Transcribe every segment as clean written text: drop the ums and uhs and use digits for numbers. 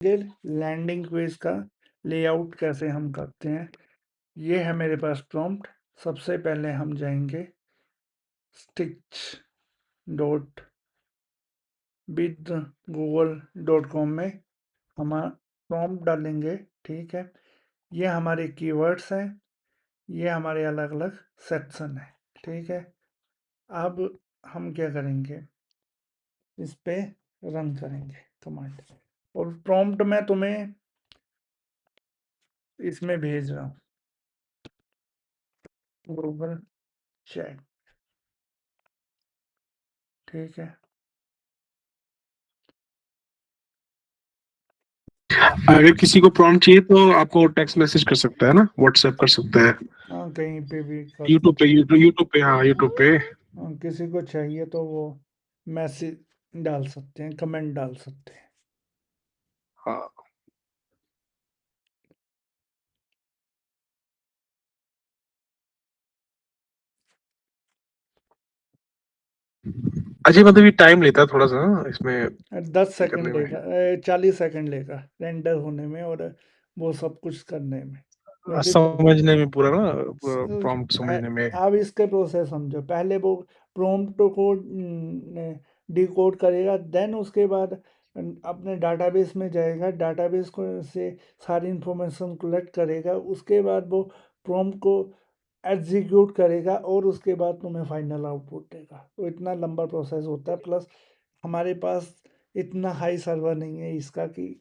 Landing page का layout कैसे हम करते हैं। ये है मेरे पास प्रॉम्प्ट। सबसे पहले हम जाएंगे स्टिच डॉट विद google.com में हम प्रॉम्प्ट डालेंगे। ठीक है, ये हमारे कीवर्ड्स हैं, ये हमारे अलग अलग सेक्शन है। ठीक है, अब हम क्या करेंगे, इस पे रन करेंगे कमांड, और प्रॉम्प्ट में तुम्हें इसमें भेज रहा हूँ, गूगल चैट। ठीक है, अगर किसी को प्रॉम्प्ट चाहिए तो आपको टेक्स्ट मैसेज कर सकता है ना, व्हाट्सएप कर सकता है, हाँ कहीं पे भी कर यूट्यूब पे, यूट्यूब पे, हाँ यूट्यूब पे। किसी को चाहिए तो वो मैसेज डाल सकते हैं, कमेंट डाल सकते हैं। हाँ अजय, मतलब ये टाइम लेता है थोड़ा सा ना इसमें 10 सेकंड करने में। लेगा, 40 सेकंड लेगा रेंडर होने में और वो सब कुछ करने में, क्योंकि समझने में पूरा ना, प्रॉम्प्ट समझने में। आप इसके प्रोसेस समझो। पहले वो प्रॉम्प्ट को डिकोड करेगा, देन उसके बाद अपने डाटाबेस में जाएगा, डाटाबेस को से सारी इंफॉर्मेशन कलेक्ट करेगा, उसके बाद वो प्रॉम्प्ट को एग्जीक्यूट करेगा और उसके बाद तुम्हें फाइनल आउटपुट देगा। तो इतना लंबा प्रोसेस होता है, प्लस हमारे पास इतना हाई सर्वर नहीं है इसका कि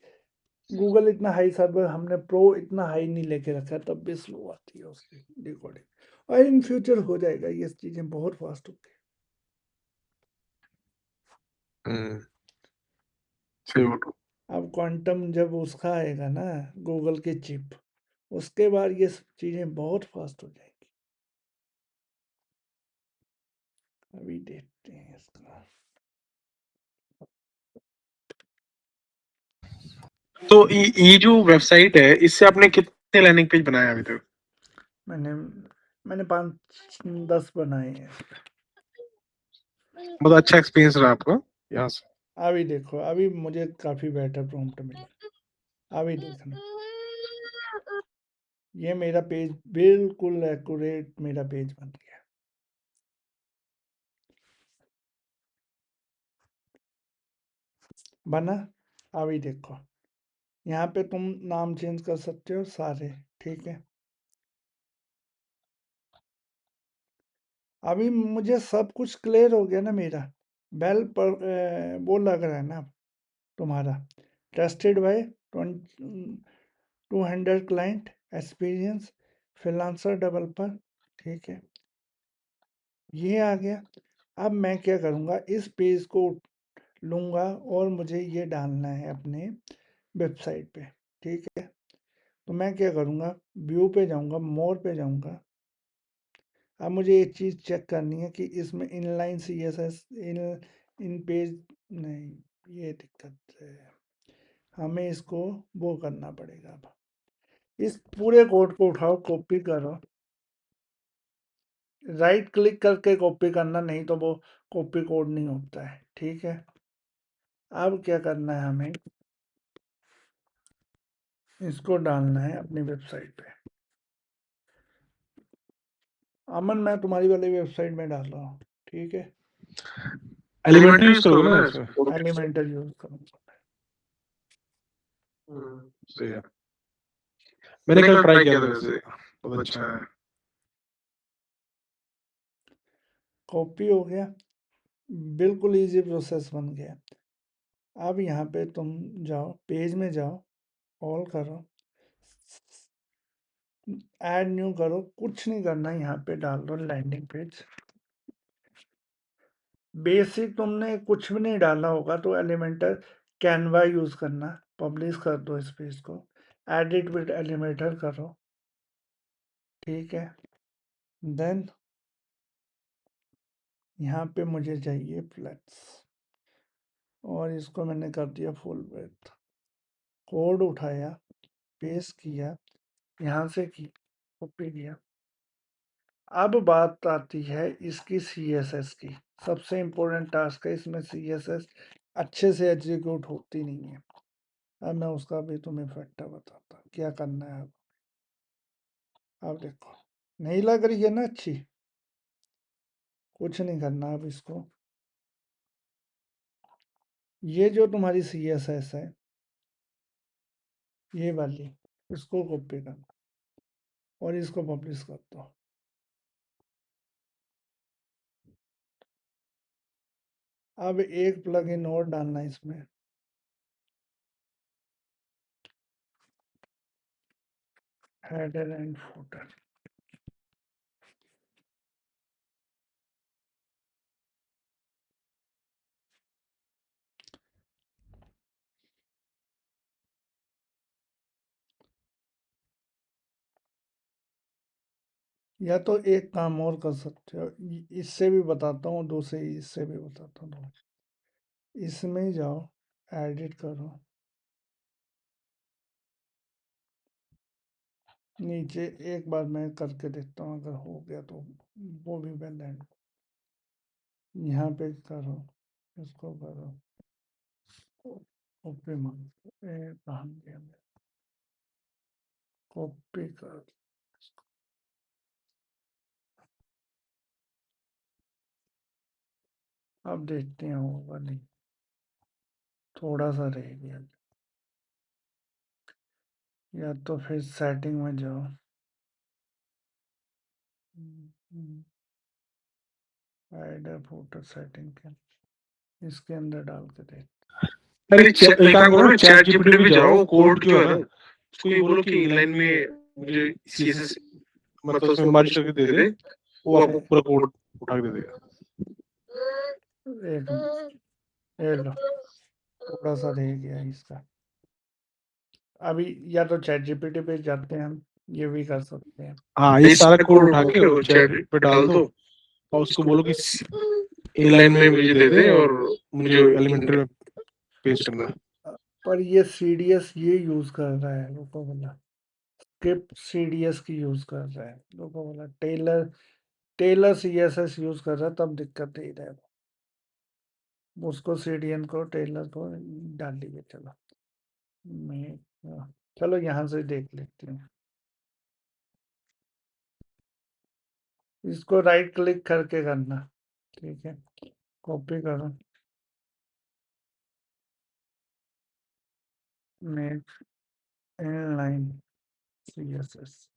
गूगल इतना हाई सर्वर, हमने प्रो इतना हाई नहीं लेके रखा है, तब भी स्लो आती है उसकी डिकोडिंग। और इन फ्यूचर हो जाएगा, ये चीज़ें बहुत फास्ट होती हम्म, सही बोलो। है। अब क्वांटम जब उसका आएगा ना, गूगल की चिप, उसके बाद ये सब चीज़ें बहुत फास्ट हो जाएगी। अभी देखते हैं इसका। तो ये जो वेबसाइट है, इससे आपने कितने लैंडिंग पेज बनाए अभी तक? मैंने मैंने 5-10 बनाए हैं। मतलब अच्छा एक्सपीरियंस रहा आपका यहाँ से? अभी देखो, अभी मुझे काफ़ी बेटर प्रॉम्प्ट मिला, अभी देखना। ये मेरा पेज बिल्कुल एक्यूरेट मेरा पेज बन गया। बना, अभी देखो, यहाँ पे तुम नाम चेंज कर सकते हो सारे। ठीक है, अभी मुझे सब कुछ क्लियर हो गया ना मेरा। बेल पर वो लग रहा है ना तुम्हारा, trusted bye 200 client experience freelancer developer. ठीक है, ये आ गया। अब मैं क्या करूँगा, इस पेज को लूँगा और मुझे ये डालना है अपने वेबसाइट पे। ठीक है, तो मैं क्या करूँगा, व्यू पे जाऊँगा, मोर पे जाऊँगा। अब मुझे एक चीज़ चेक करनी है कि इसमें इनलाइन सीएसएस इन पेज नहीं, ये दिक्कत है। हमें इसको वो करना पड़ेगा। अब इस पूरे कोड को उठाओ, कॉपी करो, राइट क्लिक करके कॉपी करना, नहीं तो वो कॉपी कोड नहीं होता है। ठीक है, अब क्या करना है, हमें इसको डालना है अपनी वेबसाइट पे। अमन, मैं तुम्हारी वाली वेबसाइट में डाल रहा हूँ। ठीक है, एलिमेंट्री यूज करोगे ना इसमें? एलिमेंटर यूज करूँगा। सही है। मैंने कल ट्राई किया था वैसे, बहुत अच्छा है। कॉपी हो गया, बिल्कुल इजी प्रोसेस बन गया। अब यहाँ पे तुम जाओ, पेज में जाओ, ऑल करो, ऐड न्यू करो, कुछ नहीं करना, यहाँ पे डाल दो लैंडिंग पेज। बेसिक तुमने कुछ भी नहीं डाला होगा तो एलिमेंटर कैनवा यूज करना, पब्लिश कर दो इस पेज को, एडिट विद एलिमेंटर करो। ठीक है, देन यहाँ पे मुझे चाहिए फ्लेक्स, और इसको मैंने कर दिया फुल विड्थ। कोड उठाया, पेस्ट किया, यहाँ से की कॉपी किया। अब बात आती है इसकी सीएसएस की। सबसे इम्पोर्टेंट टास्क है इसमें, सीएसएस अच्छे से एग्जीक्यूट होती नहीं है। अब मैं उसका भी तुम्हें फैक्टर बताता हूँ क्या करना है। अब देखो, नहीं लग रही है ना अच्छी, कुछ नहीं करना अब इसको। ये जो तुम्हारी CSS है, ये वाली, इसको कॉपी करना और इसको पब्लिश कर दो। अब एक प्लगइन और डालना है इसमें, हेडर एंड फुटर। या तो एक काम और कर सकते हो, इससे भी बताता हूँ, दूसरे इससे भी बताता हूँ। इसमें ही जाओ, एडिट करो, नीचे एक बार मैं करके देखता हूँ, अगर हो गया तो वो भी बैलेंस। यहाँ पे करो, इसको करो, कॉपी मार, कहाँ गया, कॉपी कर। अब देखते हैं होगा नहीं, थोड़ा सा रह गया। या तो फिर सेटिंग में जाओ, हेडर फुटर सेटिंग के, इसके अंदर डाल के देख। अरे एक काम करो ना, चैट जीपीटी पे जाओ, कोड जो है ना उसको ये बोलो कि इनलाइन में मुझे सीएसएस मतलब उसमें मर्ज करके दे दे, वो आपको पूरा कोड उठा के दे देगा। एक ये लो, थोड़ा सा रह गया इसका। अभी या तो चैट जीपीटी पे जाते हैं हम, ये भी कर सकते हैं। हाँ, ये सारा कोड उठा के वो चैट पे डाल दो और उसको बोलो कि इनलाइन में मुझे दे दे और मुझे एलिमेंट्री में पेस्ट करना है। पर ये CDS ये यूज कर रहा है, रुको बोला, स्क्रिप्ट CDS की यूज कर रहा है, रुको बोला, टेलर टेलर CSS यूज कर रहा है, तब दिक्कत दे रहा है। उसको CDN को टेलर को डाल लीजिए। चलो मैं चलो यहाँ से देख लेती हूँ। इसको राइट क्लिक करके करना, ठीक है, कॉपी करो, मेक इनलाइन CSS।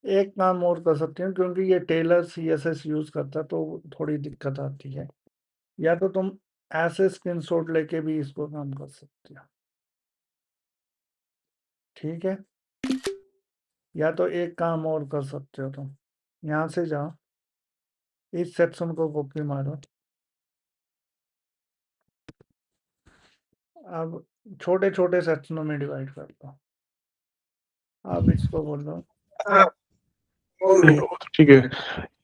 एक काम और कर सकते हैं, क्योंकि ये टेलर CSS यूज करता है तो थोड़ी दिक्कत आती है। या तो तुम ऐसे स्क्रीनशॉट लेके भी इसको काम कर सकते हो, ठीक है। या तो एक काम और कर सकते हो, तुम यहाँ से जाओ, इस सेक्शन को कॉपी मारो, अब छोटे छोटे सेक्शनों में डिवाइड कर दो। अब इसको बोलो, हाँ, नहीं हो तो ठीक है।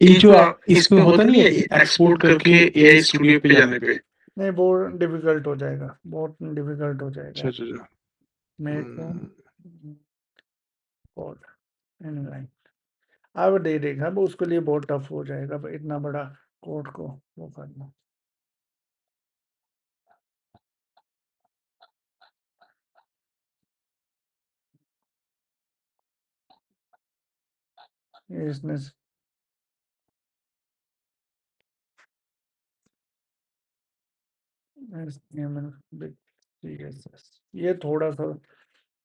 ये जो इसमें होता नहीं है एक्सपोर्ट करके एआई स्टूडियो पे जाने पे। नहीं बहुत डिफिकल्ट हो जाएगा, बहुत डिफिकल्ट हो अच्छा जाएगा। अच्छा अच्छा। मेरे को हम्म, कोड इनलाइन अब दे देगा, अब उसके लिए बहुत टफ हो जाएगा इतना बड़ा कोड को वो करना। इसने CSS ये थोड़ा सा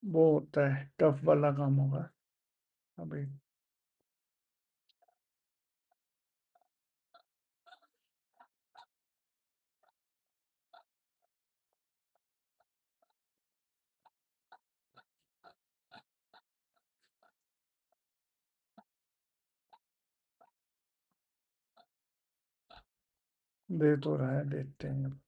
वो होता है, टफ वाला काम होगा अभी। दे तो रहा है, देखते हैं।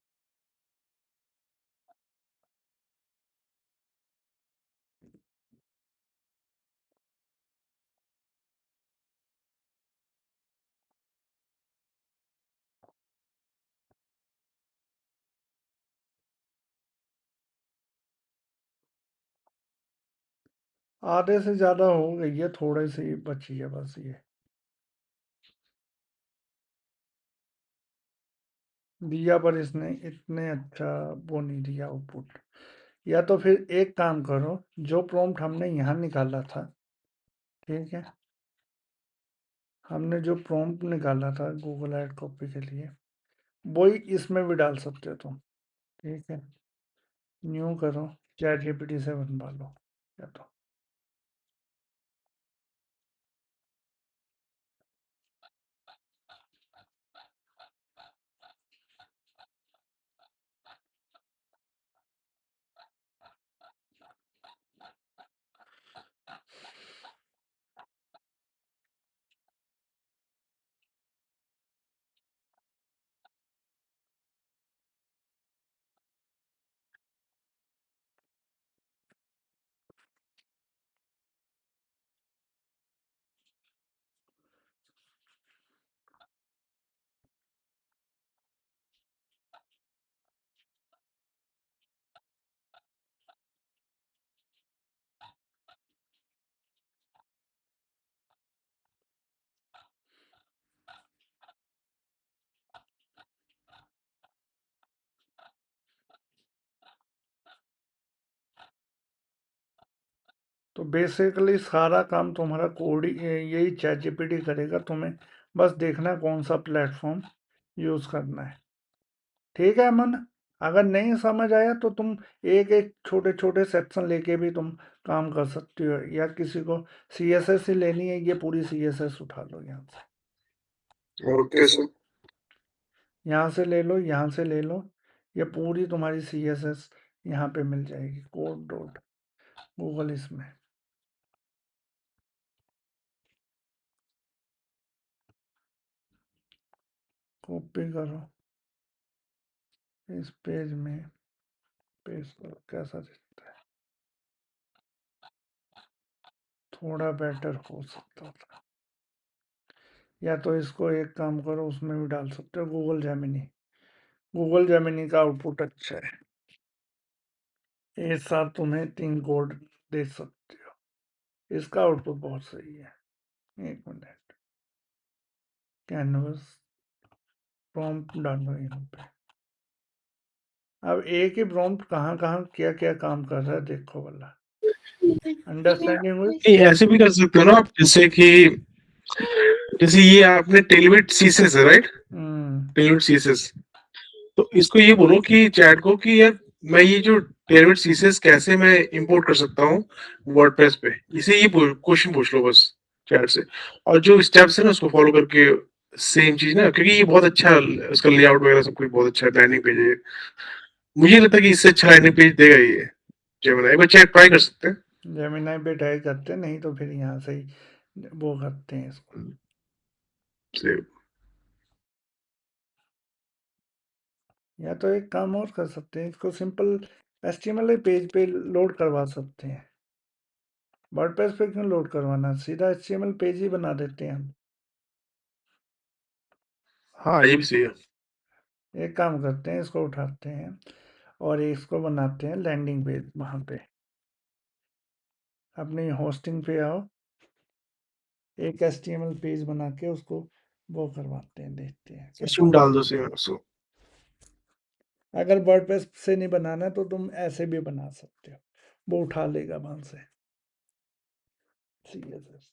आधे से ज्यादा हो गई है, थोड़े सी बची है बस ये। दिया पर इसने इतने अच्छा वो नहीं दिया आउटपुट। या तो फिर एक काम करो, जो प्रॉम्प्ट हमने यहाँ निकाला था, ठीक है, हमने जो प्रॉम्प्ट निकाला था गूगल ऐड कॉपी के लिए, वही इसमें भी डाल सकते हो तुम। ठीक है, न्यू करो, चैट जीपीटी से बनवा लो या तो। तो बेसिकली सारा काम तुम्हारा कोड यही चैट जीपीटी करेगा, तुम्हें बस देखना कौन सा प्लेटफॉर्म यूज करना है। ठीक है अमन, अगर नहीं समझ आया तो तुम एक एक छोटे छोटे सेक्शन लेके भी तुम काम कर सकती हो, या किसी को सीएसएस ही लेनी है, ये पूरी सीएसएस उठा लो यहाँ से। Okay sir. यहाँ से ले लो, यहाँ से ले लो, ये पूरी तुम्हारी सीएसएस यहाँ पे मिल जाएगी, कोड डॉट गूगल इसमें। कॉपी करो, इस पेज में पेस्ट करो, कैसा दिखता है, थोड़ा बेटर हो सकता था। या तो इसको एक काम करो, उसमें भी डाल सकते हो, गूगल जेमिनी। गूगल जेमिनी का आउटपुट अच्छा है, एक साथ तुम्हें 3 कोड दे सकते हो, इसका आउटपुट बहुत सही है। एक मिनट, कैनवस प्रॉम्प्ट डालो यहाँ पे। अब एक ही प्रॉम्प्ट कहाँ कहाँ क्या क्या काम कर रहा है देखो वाला। अंडरस्टैंडिंग हुई? नहीं, ऐसे भी कर सकते हो ना आप, जैसे ये आपने टेलमेट सीएसएस है राइट, टेलमेट सीएसएस, तो इसको ये बोलो कि चैट को कि यार मैं ये जो टेलमेट सीएसएस कैसे मैं इंपोर्ट कर सकता हूँ वर्डप्रेस पे, इसे ये क्वेश्चन पूछ लो बस चैट से, और जो स्टेप्स है ना उसको फॉलो करके सेम चीज ना, क्योंकि ये बहुत अच्छा उसका लेआउट वगैरह सब कुछ बहुत अच्छा है, लैंडिंग पेज है, मुझे लगता है कि इससे अच्छा लैंडिंग पेज देगा ये जेमिनी। एक बार चेक ट्राई कर सकते हैं। जेमिनाई पे ट्राई करते हैं, नहीं तो फिर यहाँ से ही वो करते हैं इसको। से- या तो एक काम और कर सकते हैं, इसको सिंपल एचटीएमएल पेज पे लोड करवा सकते हैं। वर्डप्रेस पे क्यों लोड करवाना, सीधा एचटीएमएल पेज ही बना देते हैं हम। हाँ ये भी सही है। एक काम करते हैं, इसको उठाते हैं और इसको बनाते हैं लैंडिंग पेज। वहाँ पे अपनी होस्टिंग पे आओ, एक एचटीएमएल पेज बना के उसको वो करवाते हैं, देखते हैं उसमें कैसा। डाल दो सेम उसको। अगर वर्डप्रेस से नहीं बनाना तो तुम ऐसे भी बना सकते हो, वो उठा लेगा वहां से सीएसएस।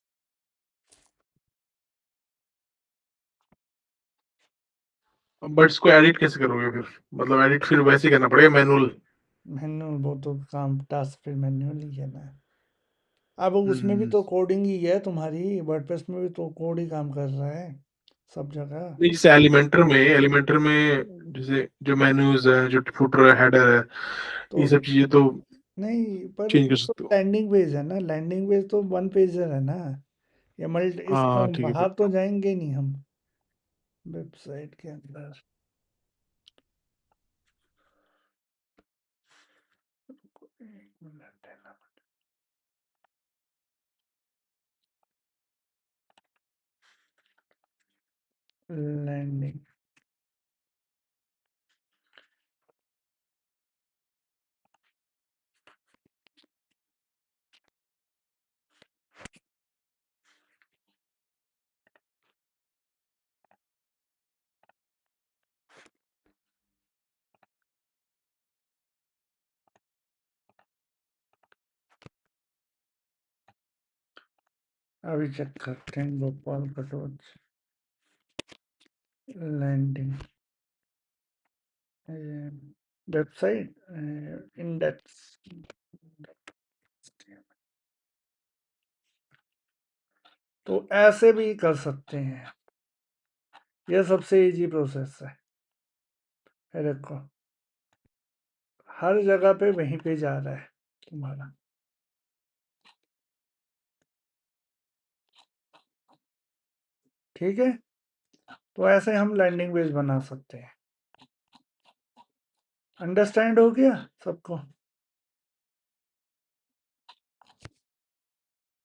बट इसको एडिट कैसे करोगे फिर, मतलब एडिट फिर वैसे ही करना पड़ेगा मैनुअल। मैन्युअल, वो तो काम टास्क फिर मैन्युअल ही है ना। अब उसमें भी तो कोडिंग ही है तुम्हारी, वर्डप्रेस में भी तो कोड ही काम कर रहा है सब जगह। नहीं, जैसे एलिमेंटर में जैसे जो मेन्यूज है, जो फुटर है, हेडर है, तो ये सब चीजें तो नहीं, पर चेंज कर ये तो सकते हो। लैंडिंग पेज है ना, लैंडिंग पेज तो वन पेजर है ना, ये मल्टी, हाँ इसको ठीक है फिर। बाहर तो जाएंगे नहीं हम वेबसाइट के अंदर। लैंडिंग। अभी चेक करते हैं Bhopal Katoch landing website index. तो ऐसे भी कर सकते हैं, यह सबसे इजी प्रोसेस है। ये देखो हर जगह पे वहीं पे जा रहा है तुम्हारा। ठीक है, तो ऐसे हम लैंडिंग पेज बना सकते हैं। अंडरस्टैंड हो गया सबको?